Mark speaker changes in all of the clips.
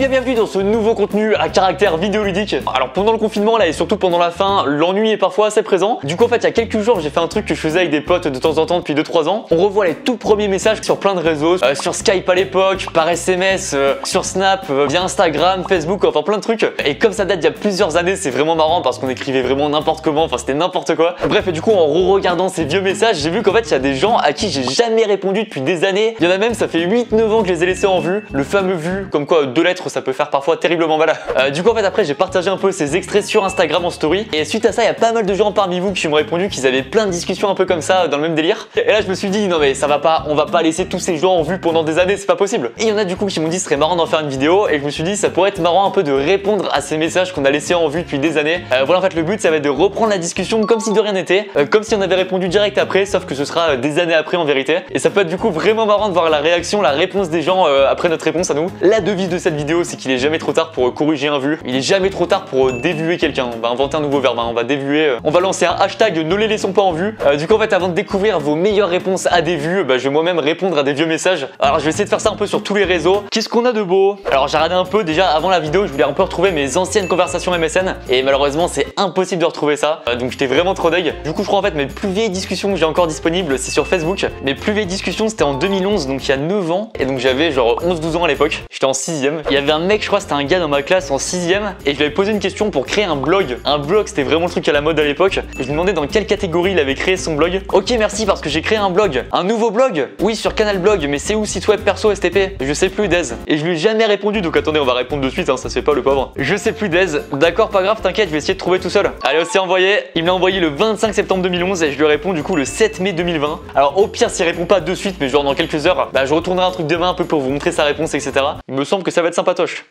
Speaker 1: bien bienvenue dans ce nouveau contenu à caractère vidéoludique. Alors pendant le confinement là et surtout pendant la fin, l'ennui est parfois assez présent. Du coup en fait il y a quelques jours j'ai fait un truc que je faisais avec des potes de temps en temps depuis 2-3 ans. On revoit les tout premiers messages sur plein de réseaux, sur Skype à l'époque, par SMS, sur Snap, via Instagram, Facebook, enfin plein de trucs. Et comme ça date d'il y a plusieurs années, c'est vraiment marrant parce qu'on écrivait vraiment n'importe comment, enfin c'était n'importe quoi. Bref, et du coup en re-regardant ces vieux messages, j'ai vu qu'en fait il y a des gens à qui j'ai jamais répondu depuis des années. Il y en a même, ça fait 8-9 ans que je les ai laissés en vue. Le fameux vu, comme quoi 2 lettres ça peut faire parfois terriblement mal. Du coup en fait après j'ai partagé un peu ces extraits sur Instagram en story. Et suite à ça, il y a pas mal de gens parmi vous qui m'ont répondu qu'ils avaient plein de discussions un peu comme ça dans le même délire. Et là je me suis dit non mais ça va pas, on va pas laisser tous ces gens en vue pendant des années, c'est pas possible. Et il y en a du coup qui m'ont dit ce serait marrant d'en faire une vidéo. Et je me suis dit ça pourrait être marrant un peu de répondre à ces messages qu'on a laissés en vue depuis des années. Voilà en fait le but ça va être de reprendre la discussion comme si de rien n'était, comme si on avait répondu direct après, sauf que ce sera des années après en vérité. Et ça peut être du coup vraiment marrant de voir la réaction, la réponse des gens après notre réponse à nous. La devise de cette vidéo c'est qu'il est jamais trop tard pour corriger un vu, il est jamais trop tard pour dévuer quelqu'un. On va inventer un nouveau verbe, on va dévuer, on va lancer un hashtag ne les laissons pas en vue. Du coup en fait avant de découvrir vos meilleures réponses à des vues, je vais moi-même répondre à des vieux messages. Alors je vais essayer de faire ça un peu sur tous les réseaux. Qu'est-ce qu'on a de beau? Alors j'ai regardé un peu déjà avant la vidéo, je voulais un peu retrouver mes anciennes conversations MSN et malheureusement c'est impossible de retrouver ça, donc j'étais vraiment trop deg. Du coup je crois en fait mes plus vieilles discussions que j'ai encore disponibles c'est sur Facebook. Mes plus vieilles discussions c'était en 2011, donc il y a 9 ans, et donc j'avais genre 11-12 ans à l'époque, j'étais en 6ème. Il y avait un mec, je crois c'était un gars dans ma classe en 6ème, et je lui avais posé une question pour créer un blog. Un blog c'était vraiment le truc à la mode à l'époque. Je lui demandais dans quelle catégorie il avait créé son blog. Ok merci parce que j'ai créé un blog. Un nouveau blog? Oui sur Canal Blog, mais c'est où? Site web perso STP? Je sais plus Dez. Et je lui ai jamais répondu, donc attendez on va répondre de suite, ça se fait pas le pauvre. Je sais plus Dez. D'accord pas grave, t'inquiète, je vais essayer de trouver tout seul. Allez aussi envoyé. Il me l'a envoyé le 25 septembre 2011 et je lui réponds du coup le 7 mai 2020. Alors au pire s'il répond pas de suite, mais genre dans quelques heures, je retournerai un truc demain un peu pour vous montrer sa réponse etc. Il me semble que ça va être sympatoche.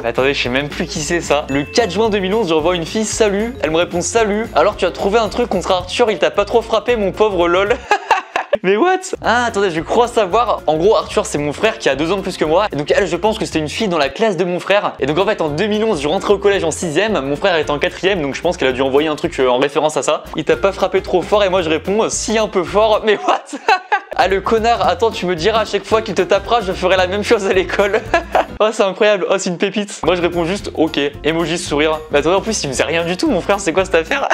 Speaker 1: Attendez, je sais même plus qui c'est ça. Le 4 juin 2011, je revois une fille, salut. Elle me répond salut. Alors tu as trouvé un truc contre Arthur, il t'a pas trop frappé mon pauvre lol. Mais what? Ah attendez, je crois savoir. En gros Arthur c'est mon frère qui a 2 ans de plus que moi. Et donc elle je pense que c'était une fille dans la classe de mon frère. Et donc en fait en 2011 je rentrais au collège en 6ème. Mon frère était en 4ème, donc je pense qu'elle a dû envoyer un truc en référence à ça. Il t'a pas frappé trop fort et moi je réponds si un peu fort. Mais what? Ah le connard, attends tu me diras à chaque fois qu'il te tapera je ferai la même chose à l'école. Oh c'est incroyable, oh c'est une pépite. Moi je réponds juste ok, emoji sourire. Mais attendez en plus il faisait rien du tout mon frère, c'est quoi cette affaire?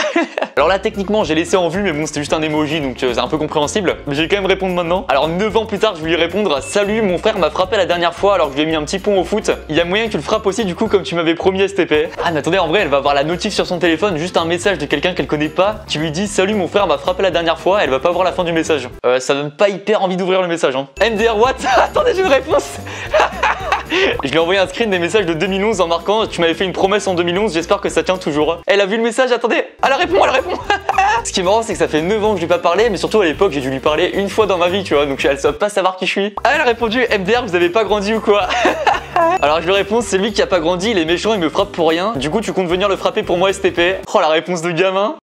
Speaker 1: Alors là techniquement j'ai laissé en vue mais bon c'était juste un emoji donc c'est un peu compréhensible. Mais je vais quand même répondre maintenant. Alors 9 ans plus tard je vais lui répondre salut mon frère m'a frappé la dernière fois alors que je lui ai mis un petit pont au foot. Il y a moyen que tu le frappes aussi du coup comme tu m'avais promis STP. Ah mais attendez en vrai elle va avoir la notif sur son téléphone, juste un message de quelqu'un qu'elle connaît pas qui lui dit salut mon frère m'a frappé la dernière fois, elle va pas voir la fin du message. Ça donne pas hyper envie d'ouvrir le message hein. MDR what? Attendez j'ai une réponse. Je lui ai envoyé un screen des messages de 2011 en marquant tu m'avais fait une promesse en 2011, j'espère que ça tient toujours. Elle a vu le message, attendez, elle répond. Ce qui est marrant c'est que ça fait 9 ans que je lui ai pas parlé, mais surtout à l'époque j'ai dû lui parler une fois dans ma vie tu vois, donc elle doit pas savoir qui je suis. Ah elle a répondu MDR vous avez pas grandi ou quoi? Alors je lui réponds c'est lui qui a pas grandi, il est méchant, il me frappe pour rien, du coup tu comptes venir le frapper pour moi STP. Oh la réponse de gamin.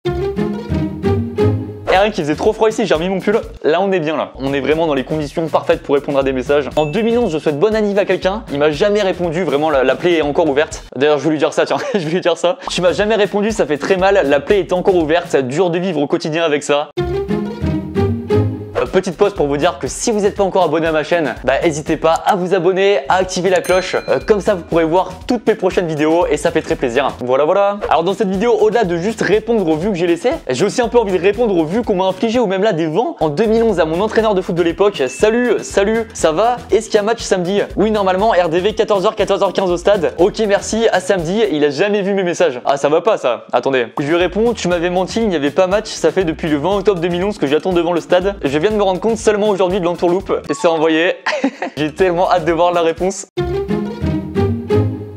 Speaker 1: Et rien qu'il faisait trop froid ici, j'ai remis mon pull. Là on est bien là, on est vraiment dans les conditions parfaites pour répondre à des messages. En 2011 je souhaite bonne anniv à quelqu'un, il m'a jamais répondu, vraiment la plaie est encore ouverte. D'ailleurs je vais lui dire ça tiens, je vais lui dire ça. Tu m'as jamais répondu, ça fait très mal, la plaie est encore ouverte, ça dure de vivre au quotidien avec ça. Petite pause pour vous dire que si vous n'êtes pas encore abonné à ma chaîne, n'hésitez pas à vous abonner, à activer la cloche, comme ça vous pourrez voir toutes mes prochaines vidéos et ça fait très plaisir. Voilà. Alors dans cette vidéo, au-delà de juste répondre aux vues que j'ai laissées, j'ai aussi un peu envie de répondre aux vues qu'on m'a infligées ou même là des vents. En 2011 à mon entraîneur de foot de l'époque, salut, ça va? Est-ce qu'il y a match samedi? Oui normalement, RDV 14h, 14h15 au stade. Ok merci, à samedi, il a jamais vu mes messages. Ah ça va pas ça, attendez. Je lui réponds, tu m'avais menti, il n'y avait pas match, ça fait depuis le 20 octobre 2011 que j'attends devant le stade. Je viens de me rendre compte seulement aujourd'hui de l'entourloupe et c'est envoyé. J'ai tellement hâte de voir la réponse.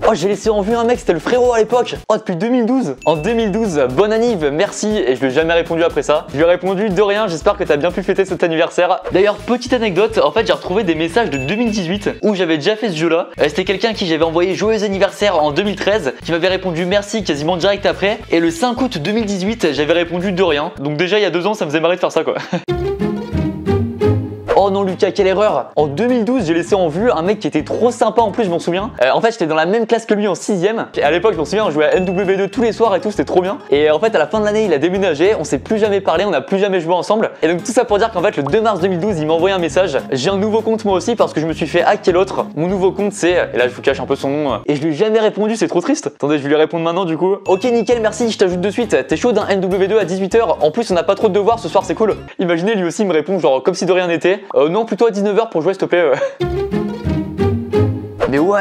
Speaker 1: Oh j'ai laissé en vue un mec, c'était le frérot à l'époque. Oh depuis 2012. En 2012, bonne anniv, merci. Et je lui ai jamais répondu après ça. Je lui ai répondu de rien, j'espère que t'as bien pu fêter cet anniversaire. D'ailleurs petite anecdote, en fait j'ai retrouvé des messages de 2018 où j'avais déjà fait ce jeu là. C'était quelqu'un qui j'avais envoyé joyeux anniversaire en 2013 qui m'avait répondu merci quasiment direct après. Et le 5 août 2018 j'avais répondu de rien. Donc déjà il y a 2 ans ça me faisait marrer de faire ça quoi. Oh non Lucas, quelle erreur. En 2012 j'ai laissé en vue un mec qui était trop sympa en plus, je m'en souviens. En fait j'étais dans la même classe que lui en 6ème. À l'époque je m'en souviens, on jouait à MW2 tous les soirs et tout, c'était trop bien. Et en fait à la fin de l'année il a déménagé, on s'est plus jamais parlé, on n'a plus jamais joué ensemble. Et donc tout ça pour dire qu'en fait le 2 mars 2012 il m'a envoyé un message. J'ai un nouveau compte moi aussi parce que je me suis fait hacker l'autre. Mon nouveau compte c'est, et là je vous cache un peu son nom, et je lui ai jamais répondu, c'est trop triste. Attendez, je vais lui répondre maintenant du coup. Ok nickel, merci, je t'ajoute de suite. T'es chaud d'un MW2 à 18h, en plus on n'a pas trop de devoirs ce soir, c'est cool. Imaginez lui aussi il me répond genre comme si de rien n'était. Non, plutôt à 19h pour jouer s'il te plaît. Mais what?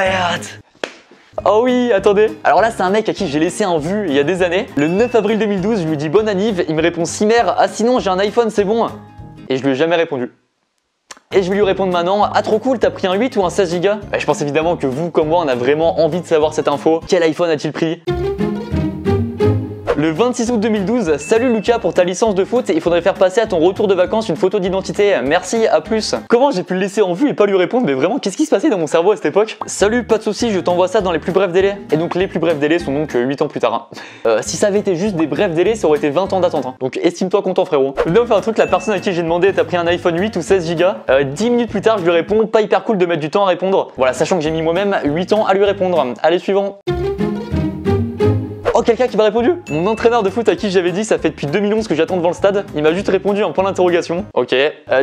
Speaker 1: Oh oui, attendez. Alors là, c'est un mec à qui j'ai laissé un vu il y a des années. Le 9 avril 2012, je lui dis bonne anniv, il me répond Cimer, ah sinon j'ai un iPhone, c'est bon. Et je lui ai jamais répondu. Et je vais lui répondre maintenant, ah trop cool, t'as pris un 8 ou un 16 Go? Je pense évidemment que vous comme moi, on a vraiment envie de savoir cette info. Quel iPhone a-t-il pris? Le 26 août 2012, salut Lucas, pour ta licence de foot, il faudrait faire passer à ton retour de vacances une photo d'identité. Merci, à plus. Comment j'ai pu le laisser en vue et pas lui répondre? Mais vraiment, qu'est-ce qui se passait dans mon cerveau à cette époque? Salut, pas de soucis, je t'envoie ça dans les plus brefs délais. Et donc les plus brefs délais sont donc 8 ans plus tard. Si ça avait été juste des brefs délais, ça aurait été 20 ans d'attente. Donc estime-toi content frérot. Là on fait un truc, la personne à qui j'ai demandé, t'as pris un iPhone 8 ou 16 Go? 10 minutes plus tard, je lui réponds, pas hyper cool de mettre du temps à répondre. Voilà, sachant que j'ai mis moi-même 8 ans à lui répondre. Allez, suivant. Oh, quelqu'un qui m'a répondu. Mon entraîneur de foot à qui j'avais dit ça fait depuis 2011 que j'attends devant le stade, il m'a juste répondu en point d'interrogation. Ok.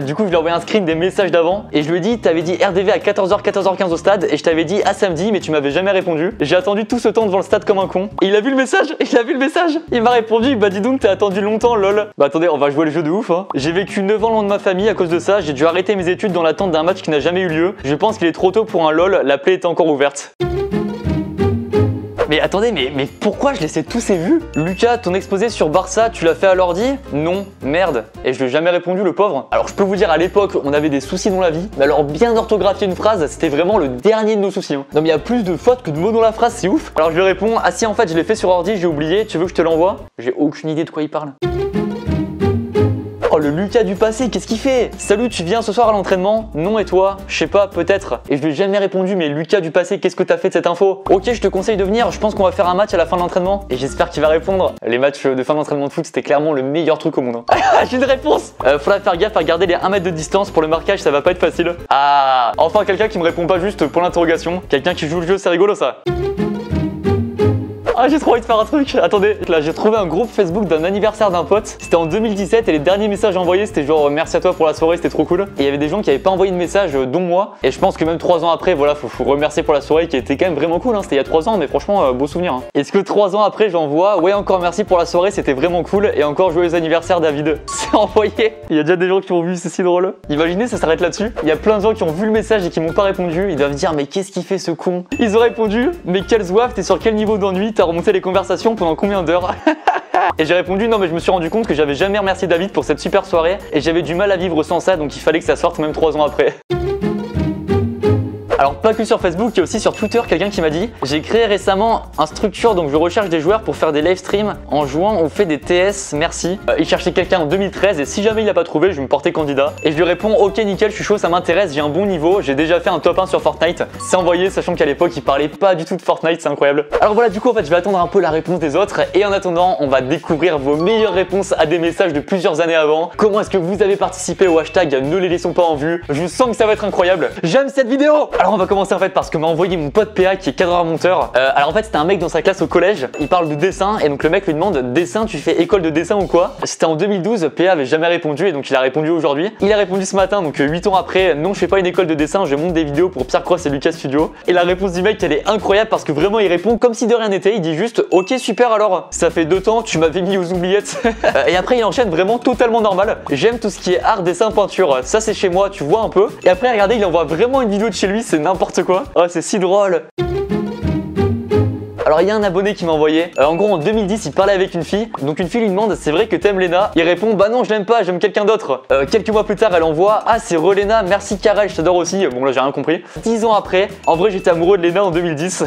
Speaker 1: Du coup je lui ai envoyé un screen des messages d'avant et je lui ai dit t'avais dit RDV à 14h, 14h15 au stade et je t'avais dit à samedi mais tu m'avais jamais répondu. J'ai attendu tout ce temps devant le stade comme un con. Et il a vu le message. Il m'a répondu, bah dis donc t'as attendu longtemps lol. Bah attendez, on va jouer le jeu de ouf hein. J'ai vécu 9 ans loin de ma famille à cause de ça, j'ai dû arrêter mes études dans l'attente d'un match qui n'a jamais eu lieu. Je pense qu'il est trop tôt pour un lol, la plaie est encore ouverte. Mais attendez, mais pourquoi je laissais tous ces vues? Lucas, ton exposé sur Barça, tu l'as fait à l'ordi? Non, merde. Et je lui ai jamais répondu, le pauvre. Alors je peux vous dire, à l'époque, on avait des soucis dans la vie. Mais alors bien orthographier une phrase, c'était vraiment le dernier de nos soucis. Hein. Non mais il y a plus de fautes que de mots dans la phrase, c'est ouf. Alors je lui réponds, ah si en fait je l'ai fait sur ordi, j'ai oublié, tu veux que je te l'envoie? J'ai aucune idée de quoi il parle. Oh le Lucas du passé, qu'est-ce qu'il fait? Salut, tu viens ce soir à l'entraînement? Non, et toi? Je sais pas, peut-être. Et je lui ai jamais répondu, mais Lucas du passé, qu'est-ce que t'as fait de cette info? Ok, je te conseille de venir, je pense qu'on va faire un match à la fin de l'entraînement. Et j'espère qu'il va répondre. Les matchs de fin d'entraînement de foot, c'était clairement le meilleur truc au monde. Hein. J'ai une réponse. Faudra faire gaffe à garder les 1 mètre de distance pour le marquage, ça va pas être facile. Ah, enfin quelqu'un qui me répond pas juste pour l'interrogation. Quelqu'un qui joue le jeu, c'est rigolo ça. Ah, j'ai trop envie de faire un truc. Attendez, là j'ai trouvé un groupe Facebook d'un anniversaire d'un pote. C'était en 2017 et les derniers messages envoyés c'était genre merci à toi pour la soirée, c'était trop cool. Et il y avait des gens qui avaient pas envoyé de message, dont moi. Et je pense que même 3 ans après, voilà, faut remercier pour la soirée qui était quand même vraiment cool. Hein. C'était il y a 3 ans, mais franchement, beau souvenir. Hein. Est-ce que 3 ans après j'envoie ouais, encore merci pour la soirée, c'était vraiment cool. Et encore joyeux anniversaire David. C'est envoyé. Il y a déjà des gens qui ont vu, c'est si drôle. Imaginez, ça s'arrête là-dessus. Il y a plein de gens qui ont vu le message et qui m'ont pas répondu. Ils doivent dire mais qu'est-ce qu'il fait ce con? Ils ont répondu mais quel zouave, t'es sur quel niveau d'ennui? T'as remonté les conversations pendant combien d'heures? Et j'ai répondu non mais je me suis rendu compte que j'avais jamais remercié David pour cette super soirée et j'avais du mal à vivre sans ça donc il fallait que ça sorte même 3 ans après. Alors pas que sur Facebook, il y a aussi sur Twitter quelqu'un qui m'a dit j'ai créé récemment un structure donc je recherche des joueurs pour faire des live streams. En jouant on fait des TS, merci. Il cherchait quelqu'un en 2013 et si jamais il l'a pas trouvé je vais me porter candidat. Et je lui réponds ok nickel, je suis chaud, ça m'intéresse, j'ai un bon niveau, j'ai déjà fait un top 1 sur Fortnite. C'est envoyé sachant qu'à l'époque il parlait pas du tout de Fortnite, c'est incroyable. Alors voilà, du coup en fait je vais attendre un peu la réponse des autres et en attendant on va découvrir vos meilleures réponses à des messages de plusieurs années avant. Comment est-ce que vous avez participé au hashtag ne les laissons pas en vue? Je sens que ça va être incroyable. J'aime cette vidéo. Alors on va commencer en fait parce que m'a envoyé mon pote PA qui est cadreur monteur. Alors en fait c'était un mec dans sa classe au collège, il parle de dessin et donc le mec lui demande dessin, tu fais école de dessin ou quoi? C'était en 2012, PA avait jamais répondu et donc il a répondu aujourd'hui. Il a répondu ce matin donc 8 ans après, non je fais pas une école de dessin, je monte des vidéos pour Pierre Cross et Lucas Studio. Et la réponse du mec elle est incroyable parce que vraiment il répond comme si de rien n'était, il dit juste ok super alors, ça fait 2 temps, tu m'avais mis aux oubliettes. Et après il enchaîne vraiment totalement normal. J'aime tout ce qui est art, dessin, peinture, ça c'est chez moi, tu vois un peu. Et après regardez il envoie vraiment une vidéo de chez lui, c'est n'importe quoi. Oh c'est si drôle. Alors il y a un abonné qui m'a envoyé, en gros en 2010 il parlait avec une fille, donc une fille lui demande c'est vrai que t'aimes Léna? Il répond bah non je l'aime pas, j'aime quelqu'un d'autre. Quelques mois plus tard elle envoie ah c'est Léna, merci Karel, je t'adore aussi. Bon là j'ai rien compris. 10 ans après, en vrai j'étais amoureux de Léna en 2010.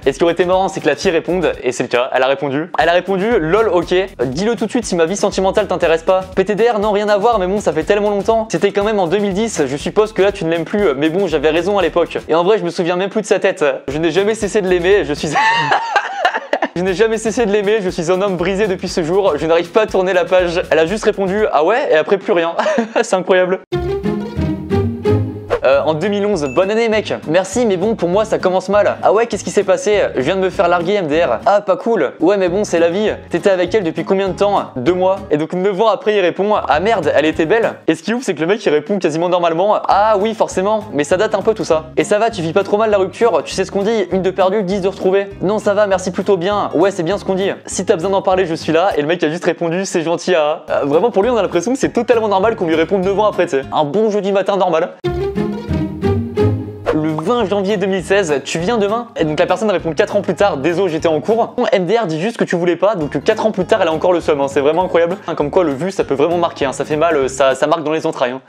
Speaker 1: Et ce qui aurait été marrant c'est que la fille réponde, et c'est le cas, elle a répondu lol ok, dis-le tout de suite si ma vie sentimentale t'intéresse pas. PTDR non rien à voir mais bon ça fait tellement longtemps, c'était quand même en 2010, je suppose que là tu ne l'aimes plus, mais bon j'avais raison à l'époque. Et en vrai je me souviens même plus de sa tête, je n'ai jamais cessé de l'aimer, je suis... Je n'ai jamais cessé de l'aimer, je suis un homme brisé depuis ce jour, je n'arrive pas à tourner la page. Elle a juste répondu ah ouais et après plus rien. C'est incroyable. En 2011, bonne année mec. Merci mais bon pour moi ça commence mal. Ah ouais qu'est-ce qui s'est passé? Je viens de me faire larguer MDR. Ah pas cool. Ouais mais bon c'est la vie. T'étais avec elle depuis combien de temps? 2 mois. Et donc 9 ans après il répond ah merde elle était belle. Et ce qui est ouf c'est que le mec il répond quasiment normalement. Ah oui forcément mais ça date un peu tout ça. Et ça va tu vis pas trop mal la rupture? Tu sais ce qu'on dit? Une de perdue 10 de retrouvée. Non ça va merci plutôt bien. Ouais c'est bien ce qu'on dit. Si t'as besoin d'en parler je suis là. Et le mec a juste répondu c'est gentil à... Vraiment pour lui on a l'impression que c'est totalement normal qu'on lui réponde 9 ans après tu sais. Un bon jeudi matin normal. Le 20 janvier 2016, tu viens demain? Et donc la personne répond 4 ans plus tard, désolé j'étais en cours. MDR dit juste que tu voulais pas, donc 4 ans plus tard elle a encore le seum, hein. C'est vraiment incroyable. Comme quoi le vu ça peut vraiment marquer, hein. Ça fait mal, ça marque dans les entrailles. Hein.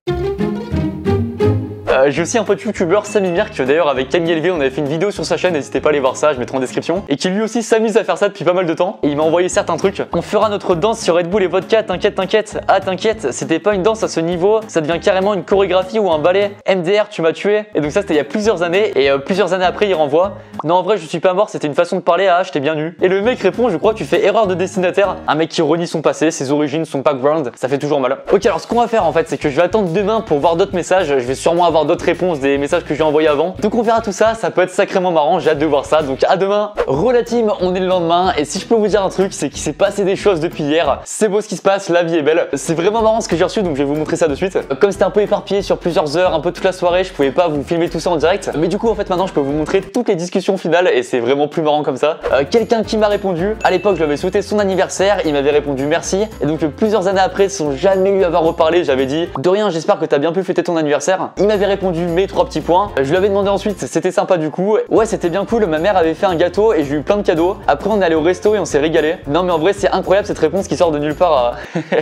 Speaker 1: J'ai aussi un pote youtubeur, Samimir, qui d'ailleurs avec Camille Elvé, on avait fait une vidéo sur sa chaîne, n'hésitez pas à aller voir ça, je mettrai en description. Et qui lui aussi s'amuse à faire ça depuis pas mal de temps. Et il m'a envoyé certains trucs. On fera notre danse sur Red Bull et vodka, t'inquiète, t'inquiète. Ah t'inquiète, c'était pas une danse à ce niveau, ça devient carrément une chorégraphie ou un ballet. MDR, tu m'as tué. Et donc ça c'était il y a plusieurs années. Et plusieurs années après il renvoie. Non en vrai je suis pas mort, c'était une façon de parler à je t'ai bien eu. Et le mec répond, je crois que tu fais erreur de destinataire. Un mec qui renie son passé, ses origines, son background, ça fait toujours mal. Ok alors ce qu'on va faire en fait c'est que je vais attendre demain pour voir d'autres messages. Je vais sûrement avoir d'autres réponses des messages que j'ai envoyés avant. Donc on verra tout ça, ça peut être sacrément marrant, j'ai hâte de voir ça. Donc à demain. Rola team, on est le lendemain et si je peux vous dire un truc, c'est qu'il s'est passé des choses depuis hier. C'est beau ce qui se passe, la vie est belle. C'est vraiment marrant ce que j'ai reçu donc je vais vous montrer ça de suite. Comme c'était un peu éparpillé sur plusieurs heures, un peu toute la soirée, je pouvais pas vous filmer tout ça en direct. Mais du coup en fait maintenant je peux vous montrer toutes les discussions finales et c'est vraiment plus marrant comme ça. Quelqu'un qui m'a répondu, à l'époque je lui avais souhaité son anniversaire, il m'avait répondu merci. Et donc plusieurs années après, sans jamais lui avoir reparlé, j'avais dit de rien, j'espère que t'as bien pu fêter ton anniversaire. Il m'avait répondu mes 3 petits points. Je lui avais demandé ensuite, c'était sympa du coup. Ouais, c'était bien cool, ma mère avait fait un gâteau et j'ai eu plein de cadeaux. Après, on est allé au resto et on s'est régalé. Non, mais en vrai, c'est incroyable cette réponse qui sort de nulle part.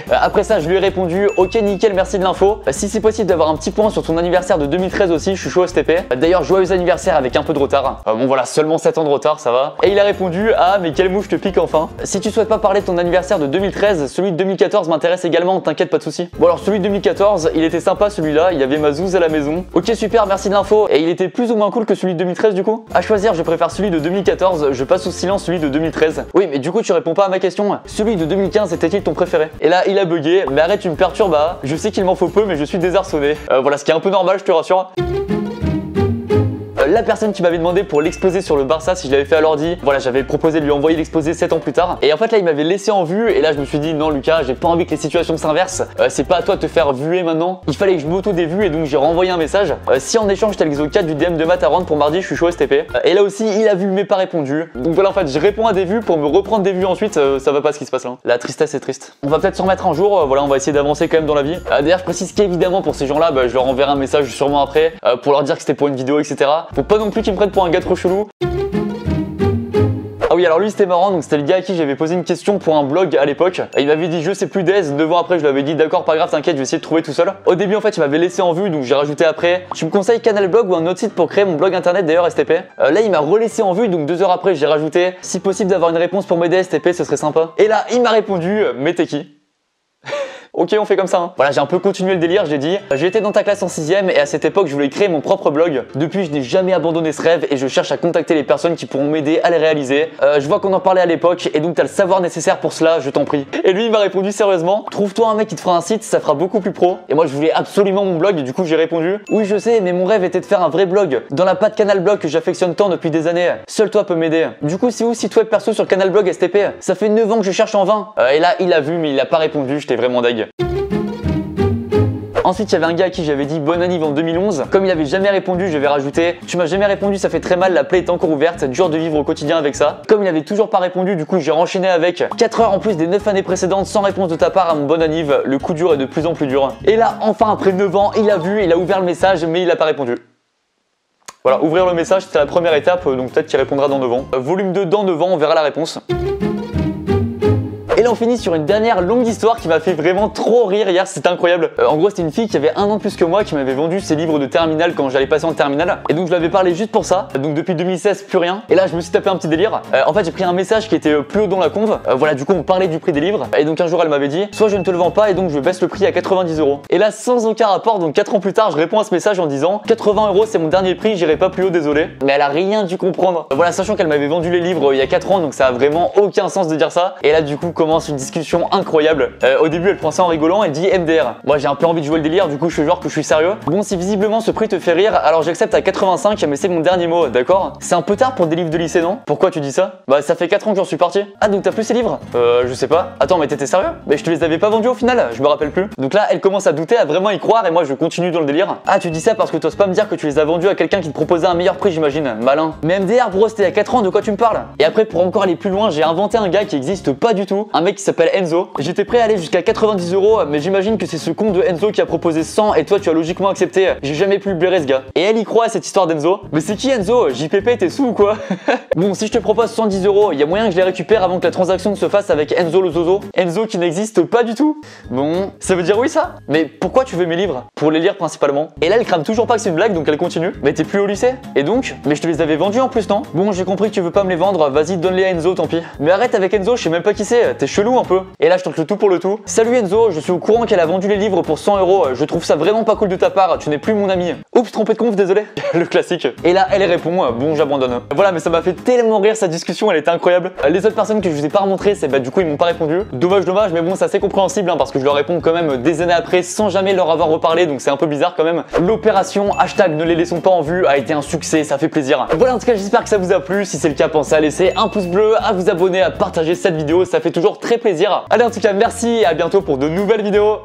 Speaker 1: Après ça, je lui ai répondu, ok, nickel, merci de l'info. Si c'est possible d'avoir un petit point sur ton anniversaire de 2013 aussi, je suis chaud STP. D'ailleurs, joyeux anniversaire avec un peu de retard. Bon, voilà, seulement 7 ans de retard, ça va. Et il a répondu, ah, mais quelle mouche te pique enfin. Si tu souhaites pas parler de ton anniversaire de 2013, celui de 2014 m'intéresse également, t'inquiète, pas de soucis. Bon, alors celui de 2014, il était sympa celui-là, il y avait ma zouze à la maison. Ok, super, merci de l'info. Et il était plus ou moins cool que celui de 2013 du coup? À choisir, je préfère celui de 2014, je passe sous silence celui de 2013. Oui, mais du coup, tu réponds pas à ma question. Celui de 2015 était-il ton préféré? Et là, il a bugué, mais arrête, tu me perturbes. Je sais qu'il m'en faut peu, mais je suis désarçonné. Voilà, ce qui est un peu normal, je te rassure. La personne qui m'avait demandé pour l'exposé sur le Barça si je l'avais fait à l'ordi, voilà, j'avais proposé de lui envoyer l'exposé 7 ans plus tard. Et en fait là il m'avait laissé en vue et là je me suis dit non Lucas, j'ai pas envie que les situations s'inversent. C'est pas à toi de te faire vuer maintenant. Il fallait que je m'auto-dévue et donc j'ai renvoyé un message. Si en échange t'as l'exo 4 du DM de Matt à rendre pour mardi, je suis chaud STP. Et là aussi il a vu mais pas répondu. Donc voilà en fait je réponds à des vues pour me reprendre des vues ensuite, ça va pas ce qui se passe là. La tristesse est triste. On va peut-être s'en remettre un jour, voilà on va essayer d'avancer quand même dans la vie. D'ailleurs je précise qu'évidemment pour ces gens là, je leur enverrai un message sûrement après pour leur dire que c'était pour une vidéo etc. Faut pas non plus qu'ils me prennent pour un gars trop chelou. Ah oui alors lui c'était marrant, donc c'était le gars à qui j'avais posé une question pour un blog à l'époque. Il m'avait dit je sais plus d'aise, 9 ans après je lui avais dit d'accord pas grave t'inquiète je vais essayer de trouver tout seul. Au début en fait il m'avait laissé en vue donc j'ai rajouté après. Tu me conseilles Canal Blog ou un autre site pour créer mon blog internet d'ailleurs STP. Là il m'a relaissé en vue donc 2 heures après j'ai rajouté si possible d'avoir une réponse pour m'aider STP ce serait sympa. Et là il m'a répondu mais t'es qui? Ok on fait comme ça hein. Voilà j'ai un peu continué le délire, j'ai dit j'étais dans ta classe en 6ème et à cette époque je voulais créer mon propre blog. Depuis je n'ai jamais abandonné ce rêve et je cherche à contacter les personnes qui pourront m'aider à les réaliser. Je vois qu'on en parlait à l'époque et donc t'as le savoir nécessaire pour cela, je t'en prie. Et lui il m'a répondu sérieusement, trouve-toi un mec qui te fera un site, ça fera beaucoup plus pro. Et moi je voulais absolument mon blog et du coup j'ai répondu oui je sais mais mon rêve était de faire un vrai blog dans la patte Canal Blog que j'affectionne tant depuis des années. Seul toi peux m'aider. Du coup c'est où site web perso sur Canal Blog STP? Ça fait 9 ans que je cherche en vain. Et là il a vu mais il a pas répondu, j'étais vraiment deg. Ensuite, il y avait un gars à qui j'avais dit bonne anniv en 2011. Comme il avait jamais répondu, je vais rajouter tu m'as jamais répondu, ça fait très mal, la plaie est encore ouverte, dur de vivre au quotidien avec ça. Comme il avait toujours pas répondu, du coup j'ai enchaîné avec 4 heures en plus des 9 années précédentes sans réponse de ta part à mon bon anniv. Le coup dur est de plus en plus dur. Et là, enfin après 9 ans, il a vu, il a ouvert le message, mais il a pas répondu. Voilà, ouvrir le message, c'était la première étape, donc peut-être qu'il répondra dans 9 ans. Volume 2 dans 9 ans, on verra la réponse. Et là on finit sur une dernière longue histoire qui m'a fait vraiment trop rire hier, c'était incroyable. En gros c'était une fille qui avait 1 an de plus que moi qui m'avait vendu ses livres de terminale quand j'allais passer en terminale. Et donc je lui avais parlé juste pour ça, donc depuis 2016 plus rien. Et là je me suis tapé un petit délire. En fait j'ai pris un message qui était plus haut dans la conve. Voilà du coup on parlait du prix des livres. Et donc un jour elle m'avait dit soit je ne te le vends pas et donc je baisse le prix à 90 €. Et là sans aucun rapport, donc 4 ans plus tard je réponds à ce message en disant 80 € c'est mon dernier prix, j'irai pas plus haut désolé. Mais elle a rien dû comprendre. Voilà sachant qu'elle m'avait vendu les livres il y a 4 ans donc ça a vraiment aucun sens de dire ça. Et là du coup comment commence une discussion incroyable. Au début elle prend ça en rigolant, elle dit MDR. Moi j'ai un peu envie de jouer le délire, du coup je fais genre que je suis sérieux. Bon, si visiblement ce prix te fait rire, alors j'accepte à 85, mais c'est mon dernier mot, d'accord? C'est un peu tard pour des livres de lycée, non? Pourquoi tu dis ça? Bah ça fait 4 ans que j'en suis parti. Ah donc t'as plus ces livres? Je sais pas. Attends, mais t'étais sérieux? Mais je te les avais pas vendus au final, je me rappelle plus. Donc là elle commence à douter, à vraiment y croire, et moi je continue dans le délire. Ah, tu dis ça parce que t'oses pas me dire que tu les as vendus à quelqu'un qui te proposait un meilleur prix, j'imagine. Malin. Mais MDR bro, c'était il y a 4 ans, de quoi tu me parles? Et après, pour encore aller plus loin, j'ai inventé un gars qui existe pas du tout, un mec qui s'appelle Enzo. J'étais prêt à aller jusqu'à 90 €, mais j'imagine que c'est ce con de Enzo qui a proposé 100 et toi tu as logiquement accepté. J'ai jamais pu blairer ce gars. Et elle y croit à cette histoire d'Enzo. Mais c'est qui Enzo? JPP, t'es sous ou quoi? Bon, si je te propose 110 €, il y a moyen que je les récupère avant que la transaction ne se fasse avec Enzo le Zozo. Enzo qui n'existe pas du tout. Bon, ça veut dire oui ça? Mais pourquoi tu veux mes livres? Pour les lire principalement. Et là elle crame toujours pas que c'est une blague, donc elle continue. Mais t'es plus au lycée? Et donc? Mais je te les avais vendus en plus, non? Bon, j'ai compris que tu veux pas me les vendre, vas-y donne-les à Enzo, tant pis. Mais arrête avec Enzo, je sais même pas qui c'est, t'es chelou un peu. Et là je tente le tout pour le tout. Salut Enzo, je suis au courant qu'elle a vendu les livres pour 100 €, je trouve ça vraiment pas cool de ta part, tu n'es plus mon ami. Oups, trompé de conf, désolé. Le classique. Et là elle répond, bon j'abandonne. Voilà, mais ça m'a fait tellement rire cette discussion, elle était incroyable. Les autres personnes que je vous ai pas remontrées, c'est bah du coup ils m'ont pas répondu. Dommage, mais bon, c'est assez compréhensible parce que je leur réponds quand même des années après sans jamais leur avoir reparlé, donc c'est un peu bizarre quand même. L'opération hashtag ne les laissons pas en vue a été un succès, ça fait plaisir. Voilà, en tout cas j'espère que ça vous a plu. Si c'est le cas, pensez à laisser un pouce bleu, à vous abonner, à partager cette vidéo, ça fait toujours très plaisir. Allez, en tout cas merci et à bientôt pour de nouvelles vidéos.